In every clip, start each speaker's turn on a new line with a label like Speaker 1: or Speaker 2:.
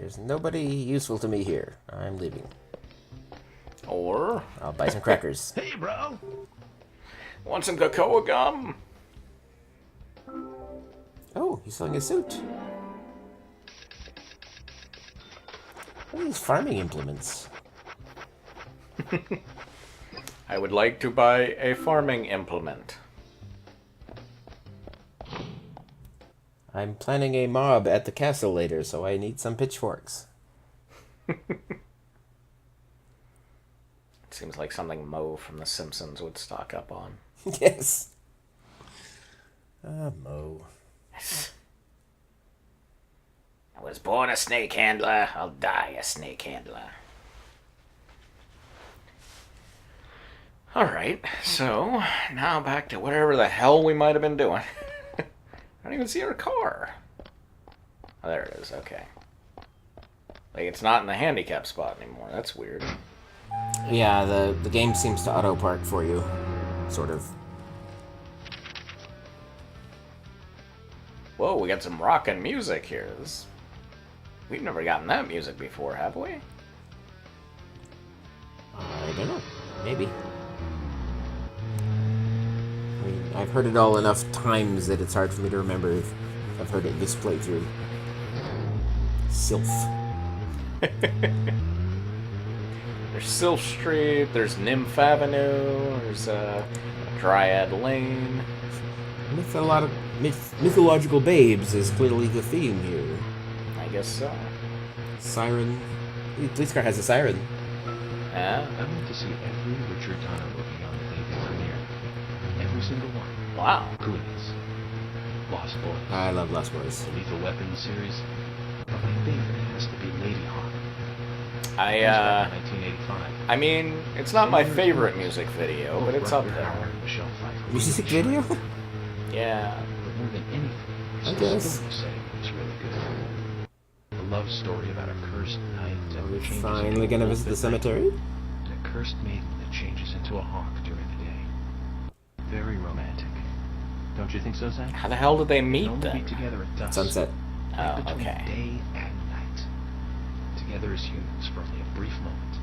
Speaker 1: There's nobody useful to me here. I'm leaving.
Speaker 2: Or...
Speaker 1: I'll buy some crackers.
Speaker 3: Hey, bro.
Speaker 2: Want some cocoa gum?
Speaker 1: Oh, he's selling a suit. What are these farming implements?
Speaker 2: I would like to buy a farming implement.
Speaker 1: I'm planning a mob at the castle later, so I need some pitchforks.
Speaker 2: Seems like something Moe from The Simpsons would stock up on.
Speaker 1: Yes. Ah, Moe.
Speaker 2: I was born a snake handler, I'll die a snake handler. Alright, so now back to whatever the hell we might have been doing. I don't even see our car. Oh, there it is, okay. Like, it's not in the handicap spot anymore, that's weird.
Speaker 1: Yeah, the game seems to auto-park for you. Sort of.
Speaker 2: Whoa, we got some rockin' music here. We've never gotten that music before, have we?
Speaker 1: I don't know. Maybe. I mean, I've heard it all enough times that it's hard for me to remember if I've heard it this playthrough. Sylph.
Speaker 2: There's Sylph Street, there's Nymph Avenue, there's Dryad Lane.
Speaker 1: Mythological babes is clearly the theme here.
Speaker 2: I guess so.
Speaker 1: Siren. The police car has a siren.
Speaker 2: Yeah?
Speaker 3: I went to see every Richard Donner movie on the day they premiered. Every single one.
Speaker 2: Wow.
Speaker 3: Goonies. Lost Boys.
Speaker 1: I love Lost Boys.
Speaker 3: The Lethal Weapon series. But my favorite has to be Lady Hawk. 1985.
Speaker 2: I mean, it's not my favorite music video, but it's up there.
Speaker 1: Music video?
Speaker 2: Yeah.
Speaker 3: But more than anything,
Speaker 1: I
Speaker 3: the
Speaker 1: guess.
Speaker 3: story setting was really good. A love story about a cursed knight
Speaker 1: Are we
Speaker 3: that changes
Speaker 1: finally
Speaker 3: into a
Speaker 1: gonna
Speaker 3: wolf
Speaker 1: visit
Speaker 3: at
Speaker 1: the
Speaker 3: night,
Speaker 1: cemetery?
Speaker 3: and a cursed maiden that changes into a hawk during the day. Very romantic. Don't you think so, Zach?
Speaker 2: How the hell did they
Speaker 3: They
Speaker 2: meet
Speaker 3: only
Speaker 2: then?
Speaker 3: meet together at dusk.
Speaker 1: Sunset.
Speaker 2: Oh,
Speaker 3: Between
Speaker 2: okay.
Speaker 3: day and night. Together as humans for only a brief moment.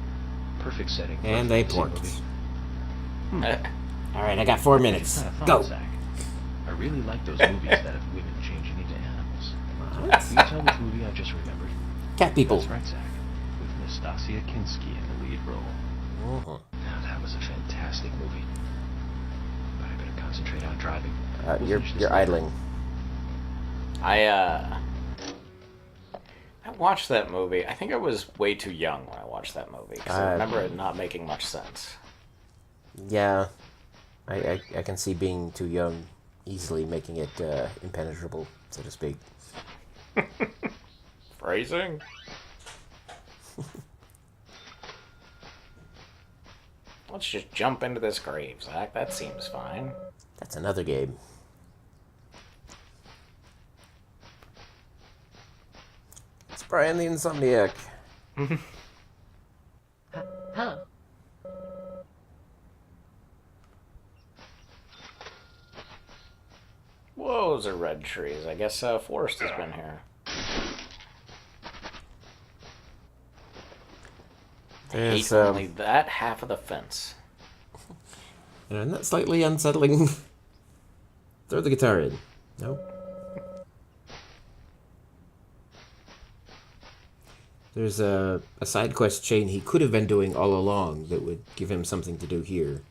Speaker 3: Perfect setting. for a
Speaker 1: And they
Speaker 3: fantasy
Speaker 1: porked.
Speaker 3: movie.
Speaker 1: Alright, I got 4
Speaker 3: It's
Speaker 1: minutes.
Speaker 3: kind of fun,
Speaker 1: Go!
Speaker 3: Zach. I really like those movies that have women changing into animals.
Speaker 1: What?
Speaker 3: Can you tell which movie I just remembered?
Speaker 1: Cat people.
Speaker 3: That's right, Zach. With Nastasia Kinski in the lead role.
Speaker 1: Uh-huh.
Speaker 3: Now, that was a fantastic movie. But I better concentrate on driving. We'll
Speaker 1: You're
Speaker 3: finish this later.
Speaker 1: idling.
Speaker 2: I watched that movie. I think I was way too young when I watched that movie, because I remember it not making much sense.
Speaker 1: Yeah. I can see being too young easily making it impenetrable, so to speak.
Speaker 2: Phrasing? Let's just jump into this grave, Zach. That seems fine.
Speaker 1: That's another game. It's Brian the Insomniac.
Speaker 4: Hello.
Speaker 2: Whoa, those are red trees. I guess Forrest has been here. I hate
Speaker 1: There's,
Speaker 2: only that half of the fence.
Speaker 1: and isn't that slightly unsettling? Throw the guitar in. Nope. There's a side quest chain he could have been doing all along that would give him something to do here.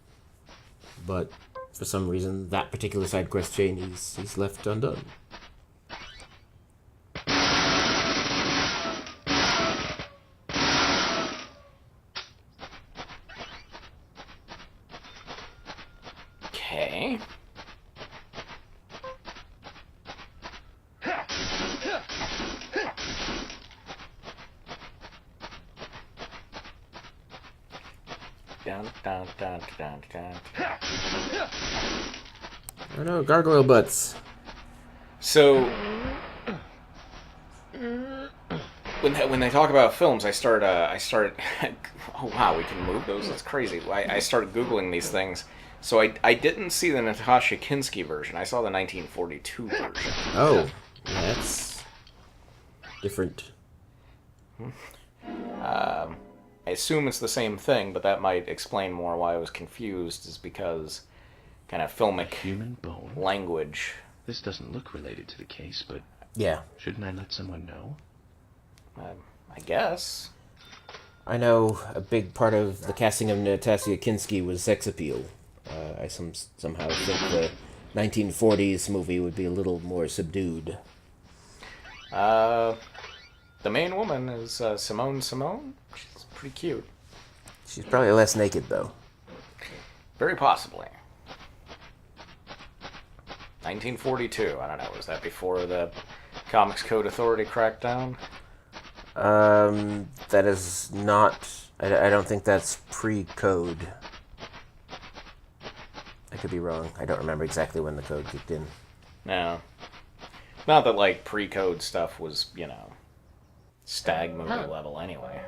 Speaker 1: But for some reason, that particular side quest chain he's left undone.
Speaker 2: Okay. Dun, dun, dun, dun, dun.
Speaker 1: Oh no, gargoyle butts.
Speaker 2: So, when they talk about films, I start. Oh wow, we can move those. That's crazy. I started googling these things. So I didn't see the Natasha Kinski version. I saw the 1942 version.
Speaker 1: Oh, yeah, that's different.
Speaker 2: I assume it's the same thing, but that might explain more why I was confused, is because kind of filmic
Speaker 3: Human bone?
Speaker 2: language.
Speaker 3: This doesn't look related to the case, but
Speaker 1: Yeah.
Speaker 3: shouldn't I let someone know?
Speaker 2: I guess.
Speaker 1: I know a big part of the casting of Natasha Kinski was sex appeal. I somehow think the 1940s movie would be a little more subdued.
Speaker 2: The main woman is Simone Simone. She's pretty cute.
Speaker 1: She's probably less naked, though.
Speaker 2: Very possibly. 1942. I don't know. Was that before the Comics Code Authority crackdown?
Speaker 1: That is not... I don't think that's pre-code. I could be wrong. I don't remember exactly when the code kicked in.
Speaker 2: No. Not that, like, pre-code stuff was, stag movie level anyway.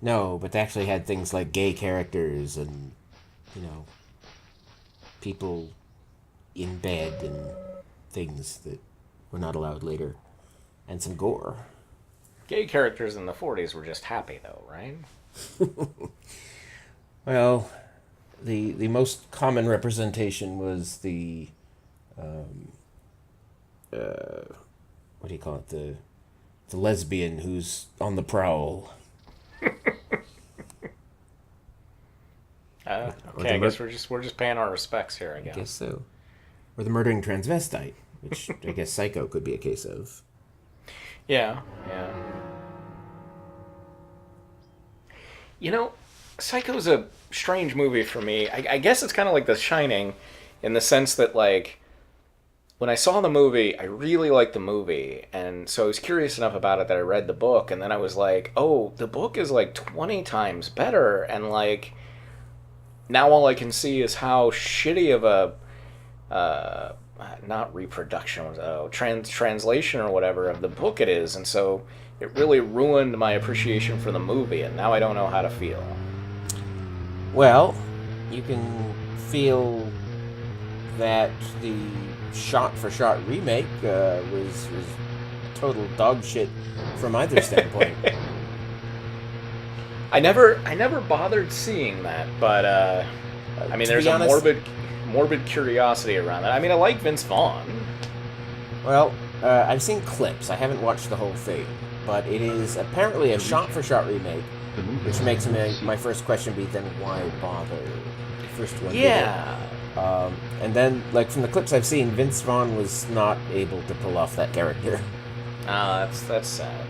Speaker 1: No, but they actually had things like gay characters and, people in bed and things that were not allowed later. And some gore.
Speaker 2: Gay characters in the 40s were just happy, though, right?
Speaker 1: Well, the most common representation was the, what do you call it? The lesbian who's on the prowl.
Speaker 2: Okay, I guess we're just paying our respects here, I guess.
Speaker 1: I guess so. Or the murdering transvestite, which I guess Psycho could be a case of.
Speaker 2: Yeah. Psycho's a strange movie for me. I guess it's kind of like The Shining, in the sense that, like, when I saw the movie, I really liked the movie, and so I was curious enough about it that I read the book, and then I was like, oh, the book is like 20 times better, and like, now all I can see is how shitty of a, not reproduction, translation or whatever of the book it is, and so it really ruined my appreciation for the movie, and now I don't know how to feel.
Speaker 1: Well, you can feel that the shot-for-shot remake was total dog shit from either standpoint.
Speaker 2: I never bothered seeing that, but I mean, there's a morbid curiosity around that. I mean, I like Vince Vaughn.
Speaker 1: Well, I've seen clips. I haven't watched the whole thing, but it is apparently a shot-for-shot remake, which makes my first question be, then why bother? The first one.
Speaker 2: Yeah.
Speaker 1: And then, like, from the clips I've seen, Vince Vaughn was not able to pull off that character.
Speaker 2: That's sad.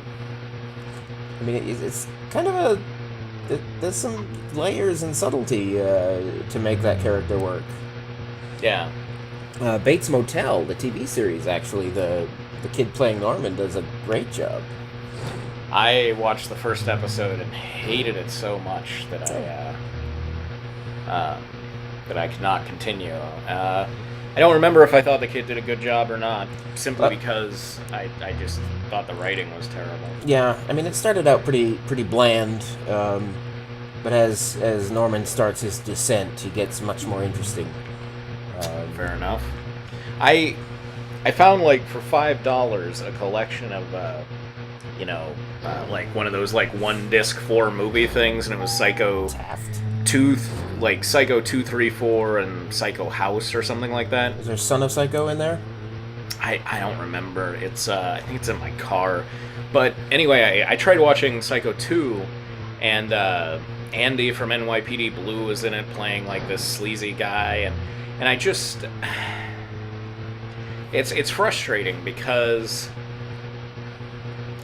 Speaker 1: I mean, it's kind of there's some layers and subtlety to make that character work.
Speaker 2: Yeah.
Speaker 1: Bates Motel, the TV series, actually, the kid playing Norman does a great job.
Speaker 2: I watched the first episode and hated it so much that I could not continue. I don't remember if I thought the kid did a good job or not, simply because I just thought the writing was terrible.
Speaker 1: Yeah, I mean, it started out pretty bland, but as Norman starts his descent, he gets much more interesting.
Speaker 2: Fair enough. I found, like, for $5 a collection of like one of those, like, 1-disc 4 movie things, and it was Psycho
Speaker 1: Taft.
Speaker 2: Psycho 2, 3, 4, and Psycho House or something like that.
Speaker 1: Is there Son of Psycho in there?
Speaker 2: I don't remember. It's I think it's in my car. But anyway, I tried watching Psycho 2, and Andy from NYPD Blue was in it playing, like, this sleazy guy, and I just... It's frustrating because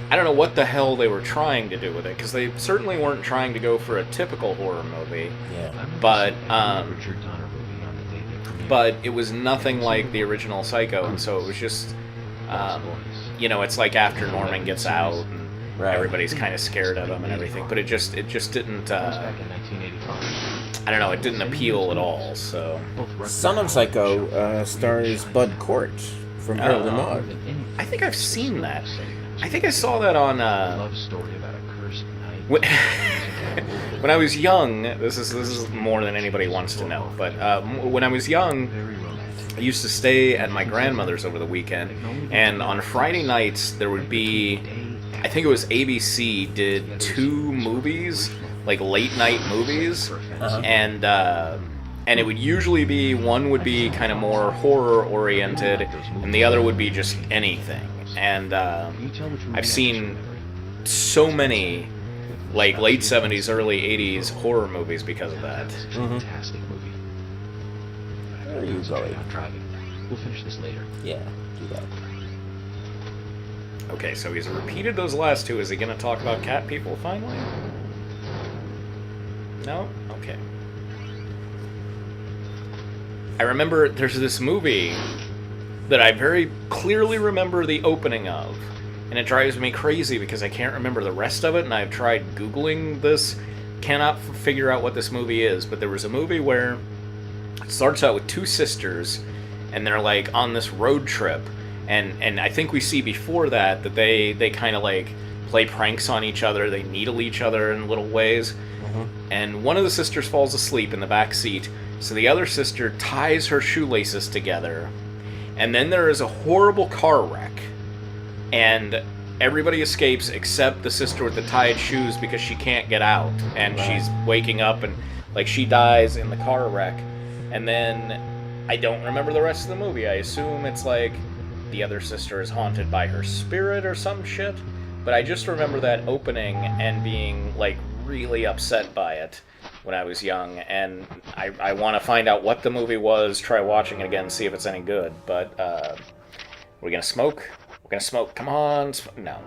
Speaker 2: I don't know what the hell they were trying to do with it, because they certainly weren't trying to go for a typical horror movie.
Speaker 1: Yeah.
Speaker 2: But it was nothing like the original Psycho, and so it was just, it's like after Norman gets out, and everybody's kind of scared of him and everything, but it just didn't, I don't know, it didn't appeal at all, so...
Speaker 1: Son of Psycho stars Bud Cort from Harold and Maude.
Speaker 2: I think I've seen that. I think I saw that on, when I was young, this is more than anybody wants to know, but when I was young, I used to stay at my grandmother's over the weekend, and on Friday nights there would be I think it was ABC did 2 movies, like late night movies, and it would usually be, one would be kind of more horror oriented, and the other would be just anything. And I've seen so many like late 70s, early 80s horror movies because of that.
Speaker 3: Fantastic movie.
Speaker 1: Where are you going?
Speaker 3: I'm driving. We'll finish this later.
Speaker 1: Yeah, do that.
Speaker 2: Okay, so he's repeated those last 2. Is he going to talk about cat people finally? No? Okay. I remember there's this movie that I very clearly remember the opening of, and it drives me crazy because I can't remember the rest of it, and I've tried Googling this, cannot figure out what this movie is, but there was a movie where it starts out with 2 sisters, and they're like on this road trip, and I think we see before that they kind of like play pranks on each other, they needle each other in little ways, and one of the sisters falls asleep in the back seat, so the other sister ties her shoelaces together, and then there is a horrible car wreck, and everybody escapes except the sister with the tied shoes because she can't get out, and she's waking up and like she dies in the car wreck. And then I don't remember the rest of the movie. I assume it's like the other sister is haunted by her spirit or some shit, but I just remember that opening and being like really upset by it when I was young, and I want to find out what the movie was, try watching it again, see if it's any good. But we're gonna smoke. We're gonna smoke. Come on. No.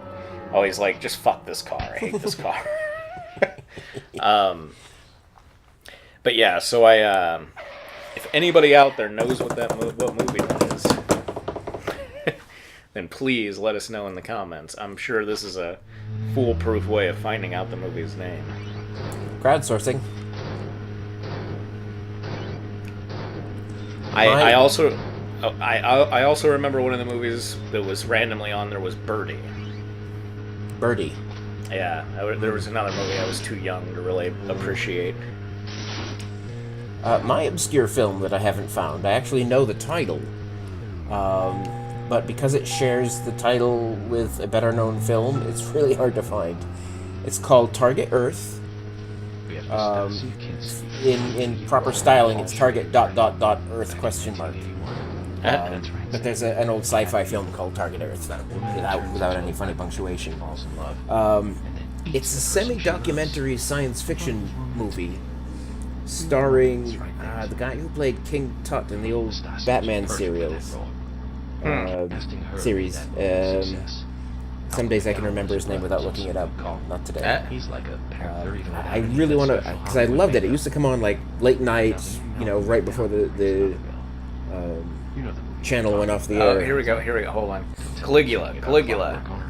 Speaker 2: Oh, he's like, just fuck this car. I hate this car. But yeah, so if anybody out there knows what movie that is, then please let us know in the comments. I'm sure this is a foolproof way of finding out the movie's name.
Speaker 1: Crowdsourcing.
Speaker 2: I also remember one of the movies that was randomly on there was Birdie.
Speaker 1: Birdie.
Speaker 2: Yeah, there was another movie I was too young to really appreciate.
Speaker 1: My obscure film that I haven't found, I actually know the title, but because it shares the title with a better-known film, it's really hard to find. It's called Target Earth. In proper styling, it's Target ... Earth ? But there's an old sci-fi film called Target Earth without any funny punctuation. It's a semi-documentary science fiction movie starring the guy who played King Tut in the old Batman series. Some days I can remember his name without looking it up. Not today. I really want to, because I loved it. It used to come on like late night, right before the channel went off the air.
Speaker 2: Oh, here we go. Hold on. Caligula.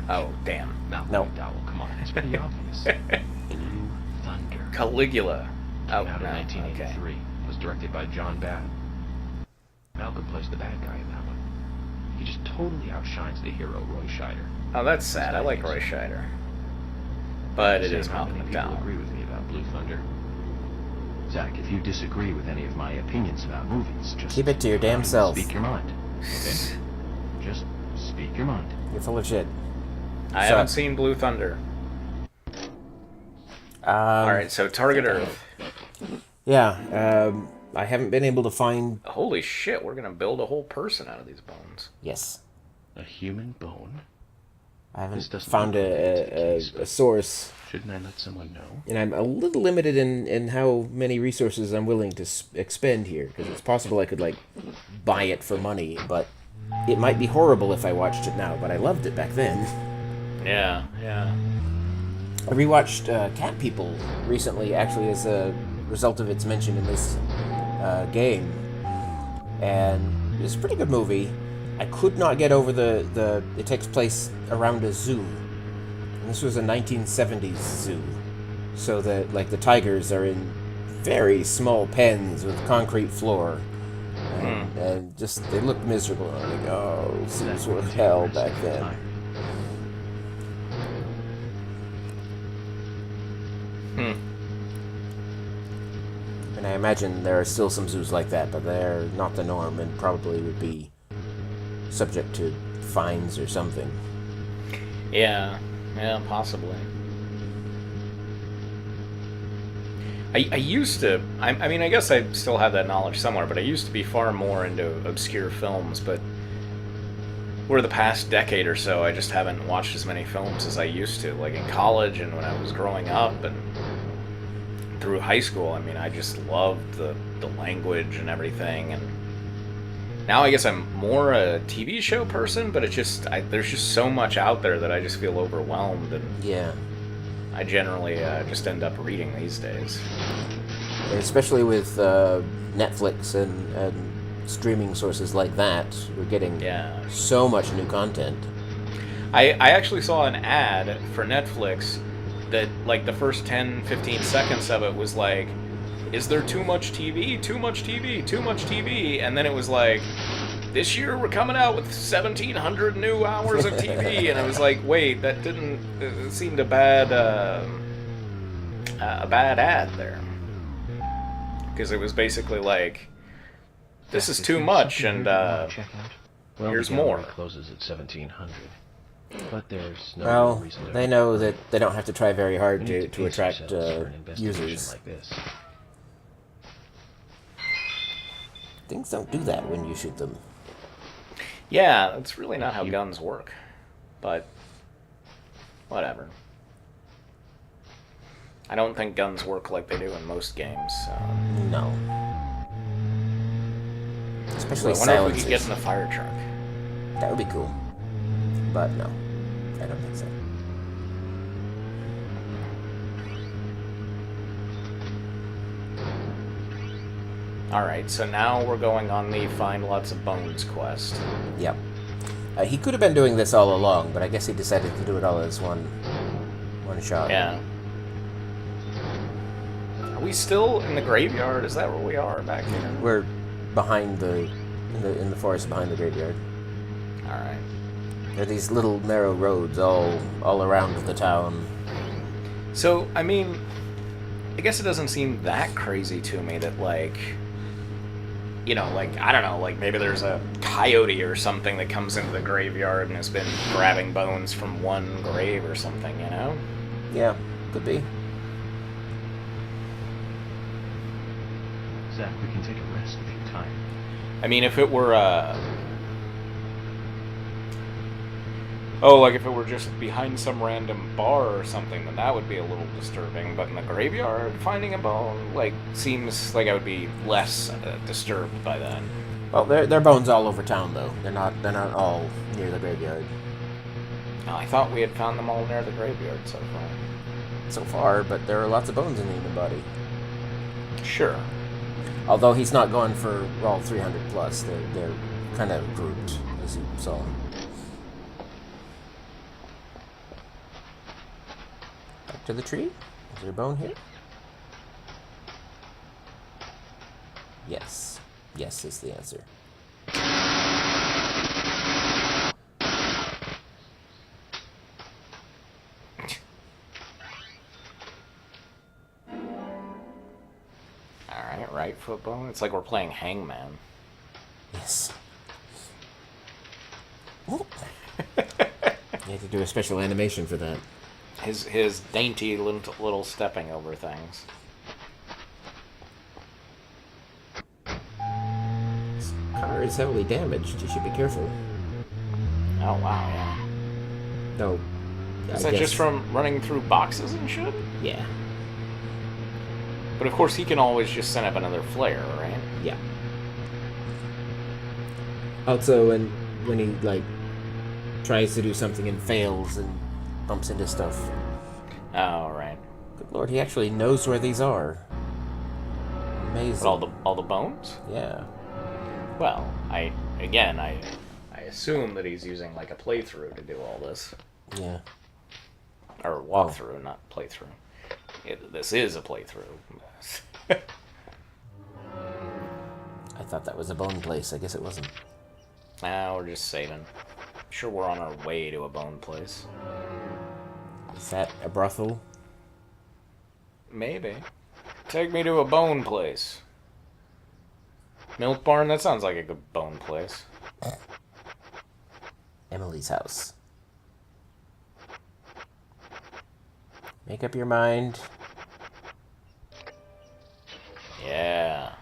Speaker 2: Oh, damn.
Speaker 1: No.
Speaker 3: Come on, it's pretty obvious. Blue Thunder.
Speaker 2: Caligula. Oh,
Speaker 3: Came out in 1983.
Speaker 2: Okay.
Speaker 3: Was directed by John Batten. Malcolm plays the bad guy in that one. He just totally outshines the hero, Roy Scheider.
Speaker 2: Oh, that's sad. I like Roy Scheider. But it is
Speaker 3: How
Speaker 2: Malcolm
Speaker 3: many people
Speaker 2: McDowell.
Speaker 3: agree with me about Blue Thunder? Zach, if you disagree with any of my opinions about movies, just
Speaker 1: Keep it to your damn self.
Speaker 3: Speak your mind. Okay? Just speak your mind.
Speaker 1: You're full of shit.
Speaker 2: I haven't seen Blue Thunder. Alright, so Target Earth.
Speaker 1: Yeah, I haven't been able to find...
Speaker 2: Holy shit, we're gonna build a whole person out of these bones.
Speaker 1: Yes.
Speaker 3: A human bone?
Speaker 1: I haven't
Speaker 3: This doesn't
Speaker 1: found
Speaker 3: look like it's the
Speaker 1: a
Speaker 3: case, but-
Speaker 1: source,
Speaker 3: Shouldn't I let someone know?
Speaker 1: and I'm a little limited in how many resources I'm willing to expend here, because it's possible I could, buy it for money, but it might be horrible if I watched it now, but I loved it back then.
Speaker 2: Yeah.
Speaker 1: I rewatched Cat People recently, actually, as a result of its mention in this game, and it's a pretty good movie. I could not get over it takes place around a zoo. And this was a 1970s zoo. So that, the tigers are in very small pens with concrete floor. And just, they look miserable. I'm like, oh, zoos were hell back then. And I imagine there are still some zoos like that, but they're not the norm and probably would be subject to fines or something.
Speaker 2: Yeah. Yeah, possibly. I used to... I mean, I guess I still have that knowledge somewhere, but I used to be far more into obscure films, but over the past decade or so, I just haven't watched as many films as I used to. Like in college and when I was growing up and through high school, I mean, I just loved the language and everything, and now I guess I'm more a TV show person, but it's just... there's just so much out there that I just feel overwhelmed, and
Speaker 1: Yeah.
Speaker 2: I generally just end up reading these days.
Speaker 1: Especially with Netflix and streaming sources like that, we're getting so much new content.
Speaker 2: I actually saw an ad for Netflix that, like, the first 10, 15 seconds of it was like, is there too much TV? Too much TV? Too much TV? And then it was like, this year we're coming out with 1,700 new hours of TV. And I was like, wait, that didn't... It seemed a bad ad there. Because it was basically like, this is too much, and here's more.
Speaker 3: Closes at 1700. But there's no
Speaker 1: Well,
Speaker 3: reason to...
Speaker 1: they know that they don't have to try very hard
Speaker 3: We need
Speaker 1: to
Speaker 3: pace
Speaker 1: attract
Speaker 3: ourselves for an investigation
Speaker 1: users.
Speaker 3: like this.
Speaker 1: Things don't do that when you shoot them.
Speaker 2: Yeah, that's really not how guns work. But, whatever. I don't think guns work like they do in most games, so...
Speaker 1: No. Especially
Speaker 2: I wonder if we
Speaker 1: silencers.
Speaker 2: could get in the fire truck.
Speaker 1: That would be cool. But no, I don't think so.
Speaker 2: Alright, so now we're going on the Find Lots of Bones quest.
Speaker 1: Yep. He could have been doing this all along, but I guess he decided to do it all as one shot.
Speaker 2: Yeah. Are we still in the graveyard? Is that where we are back here?
Speaker 1: We're behind in the forest behind the graveyard.
Speaker 2: Alright.
Speaker 1: There are these little narrow roads all around the town.
Speaker 2: So, I mean, I guess it doesn't seem that crazy to me that, like, you know, like, I don't know, like maybe there's a coyote or something that comes into the graveyard and has been grabbing bones from one grave or something, you know?
Speaker 1: Yeah, could be.
Speaker 3: Zach, we can take a rest if you're tired.
Speaker 2: I mean, if it were, oh, like if it were just behind some random bar or something, then that would be a little disturbing. But in the graveyard, finding a bone, like, seems like I would be less disturbed by that.
Speaker 1: Well, there are bones all over town, though. They're not all near the graveyard.
Speaker 2: Oh, I thought we had found them all near the graveyard so far.
Speaker 1: So far, but there are lots of bones in the human body.
Speaker 2: Sure.
Speaker 1: Although he's not going for all 300 plus. They're kind of grouped, as you saw. Back to the tree. Is there a bone here? Yes. Yes is the answer.
Speaker 2: Alright, right foot bone. It's like we're playing Hangman.
Speaker 1: Yes. You have to do a special animation for that.
Speaker 2: His dainty little stepping over things.
Speaker 1: This car is heavily damaged. You should be careful.
Speaker 2: Oh, wow, yeah.
Speaker 1: No.
Speaker 2: Is that just from running through boxes and shit?
Speaker 1: Yeah.
Speaker 2: But of course he can always just send up another flare, right?
Speaker 1: Yeah. Also, when he, like, tries to do something and fails and bumps into stuff.
Speaker 2: Oh, right.
Speaker 1: Good lord, he actually knows where these are. Amazing.
Speaker 2: But all the bones?
Speaker 1: Yeah.
Speaker 2: Well, I assume that he's using like a playthrough to do all this.
Speaker 1: Yeah.
Speaker 2: Or walkthrough, not playthrough. This is a playthrough.
Speaker 1: I thought that was a bone place. I guess it wasn't.
Speaker 2: Nah, we're just saving. Sure, we're on our way to a bone place.
Speaker 1: Is that a brothel?
Speaker 2: Maybe. Take me to a bone place. Milk barn? That sounds like a good bone place.
Speaker 1: Emily's house. Make up your mind.
Speaker 2: Yeah.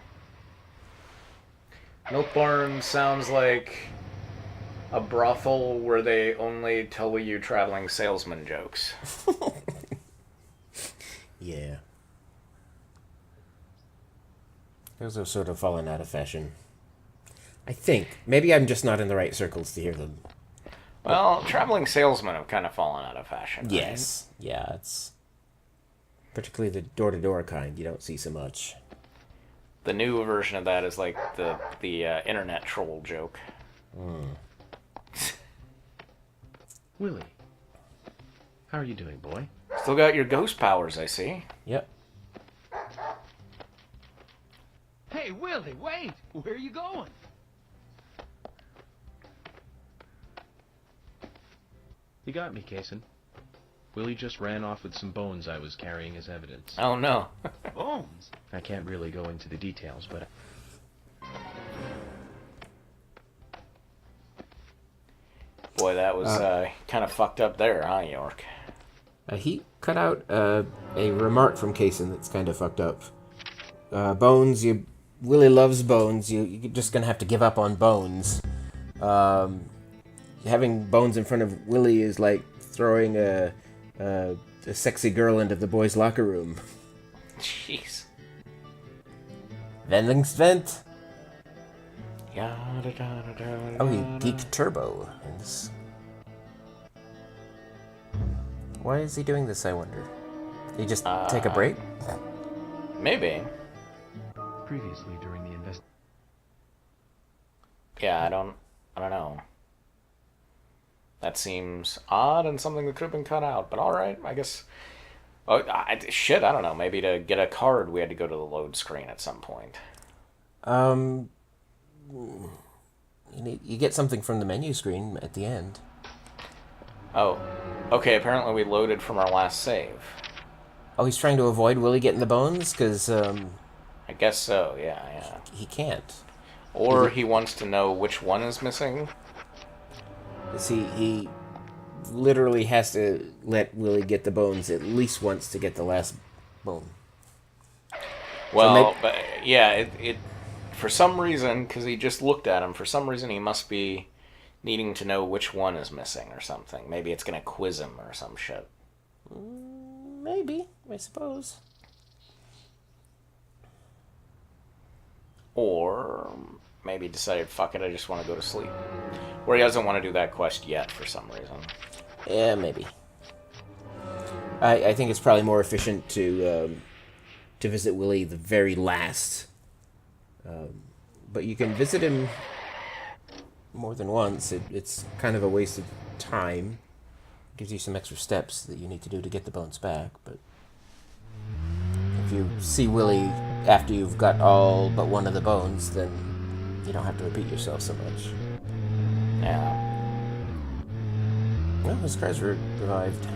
Speaker 2: Milk Barn sounds like a brothel where they only tell you traveling salesman jokes.
Speaker 1: Yeah. Those have sort of fallen out of fashion. I think. Maybe I'm just not in the right circles to hear them.
Speaker 2: Well, traveling salesmen have kind of fallen out of fashion. Right?
Speaker 1: Yes. Yeah, it's... particularly the door-to-door kind, you don't see so much.
Speaker 2: The new version of that is like the internet troll joke.
Speaker 3: Willie, how are you doing, boy?
Speaker 2: Still got your ghost powers, I see.
Speaker 1: Yep.
Speaker 4: Hey, Willie, wait! Where are you going?
Speaker 3: You got me, Kason. Willie just ran off with some bones I was carrying as evidence.
Speaker 2: Oh no.
Speaker 4: Bones?
Speaker 3: I can't really go into the details, but...
Speaker 2: Boy, that was kind of fucked up there, huh, York?
Speaker 1: He cut out a remark from Kaysen that's kind of fucked up. Bones, Willie loves Bones. You're just gonna have to give up on Bones. Having Bones in front of Willie is like throwing a sexy girl into the boys' locker room.
Speaker 2: Jeez.
Speaker 1: Venlingsvent.
Speaker 2: Oh,
Speaker 1: Oh, he Geek Turbo. in this. Why is he doing this, I wonder? Did he just take a break?
Speaker 2: Maybe.
Speaker 3: Previously, during the
Speaker 2: Yeah, I don't know. That seems odd and something that could have been cut out, but alright, I guess. Oh, I don't know. Maybe to get a card, we had to go to the load screen at some point.
Speaker 1: You get something from the menu screen at the end.
Speaker 2: Oh, okay, apparently we loaded from our last save.
Speaker 1: Oh, he's trying to avoid Willie getting the bones? Because,
Speaker 2: I guess so, yeah.
Speaker 1: he can't.
Speaker 2: Or he wants to know which one is missing.
Speaker 1: See, he literally has to let Willie get the bones at least once to get the last bone.
Speaker 2: Well, but yeah, it for some reason, because he just looked at him, for some reason he must be needing to know which one is missing or something. Maybe it's going to quiz him or some shit.
Speaker 1: Maybe, I suppose.
Speaker 2: Or maybe he decided, fuck it, I just want to go to sleep. Or he doesn't want to do that quest yet for some reason.
Speaker 1: Yeah, maybe. I think it's probably more efficient to visit Willie the very last. But you can visit him more than once. It's kind of a waste of time. Gives you some extra steps that you need to do to get the bones back. But if you see Willie after you've got all but one of the bones, then you don't have to repeat yourself so much.
Speaker 2: Yeah.
Speaker 1: Well, his car's revived.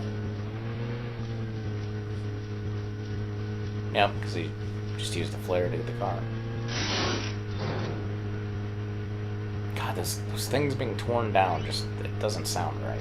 Speaker 2: Yep, because he just used the flare to get the car. God, those things being torn down, it doesn't sound right.